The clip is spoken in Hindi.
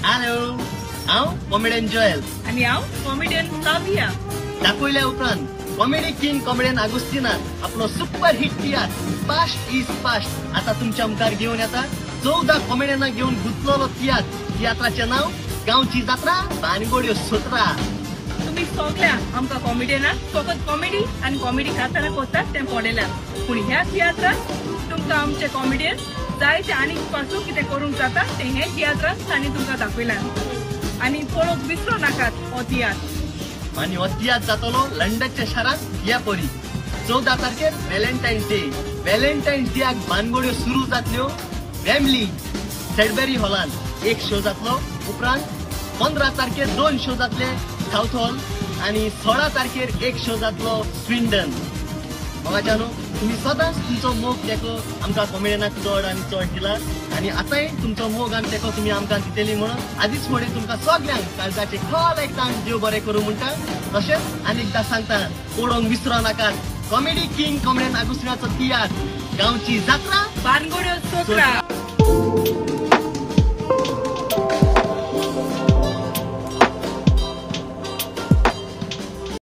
हॅलो, हांव कॉमेडियन जोएल आणि हांव कॉमेडियन साविया. दाखवल्या उपरांत कॉमेडी किंग कॉमेडियन आगोस्तिनान आपलो super hit tiatr past is past आता तुमच्या मुखार घेऊन येता. 14 कॉमेडियनांक घेऊन गुंतलेलो तियात्राचे नाव गांवची जात्रा बानगोड्यो 17. तुम्ही सगळ्या आमकां कॉमेडियनाक फकत कॉमेडी आनी कॉमेडी खाताना कोत्तात तें पडयल्यात. पूण ह्या तियात्रात तुमकां आमचे कॉमेडियन जायते आनीक पासून कितें करूंक जाता तें हे तियात्रात तांणी तुमकां दाखयल्यात. आनी पळोवंक विसरू नाकात हो तियात्र. आणि हो तियात्र जातलो लंडनच्या शारांत या परी 14 तारखेर व्हॅलेंटायन्स डे. व्हॅलेंटायन्स डेक बानगोड्यो सुरू जातल्यो वेम्बली सॅडबरी हॉलान एक शो जातलो. उपरांत 15 तारखेर 2 शो जातले साउथ हॉल आणि 16 तारखेर एक शो जातलो स्विंडन. मोगाच्यानो तुम्ही सदांच तुमचो मोग तेको आमकां कॉमेडियनाक चड आनी चड दिला आनी आतांय तुमचो मोग आनी तेको तुमी आमकां दितली म्हणून आदीच फुडें तुमकां सगळ्यांक काळजाचे खोल एकदां देव बरें करूं म्हणटा. तशेंच आनी एकदां सांगता, पळोवंक विसरो नाकात कॉमेडी किंग कॉमेडियन आगोस्तिनाचो तियात्र गांवची जात्रा बानगोड्यो 17.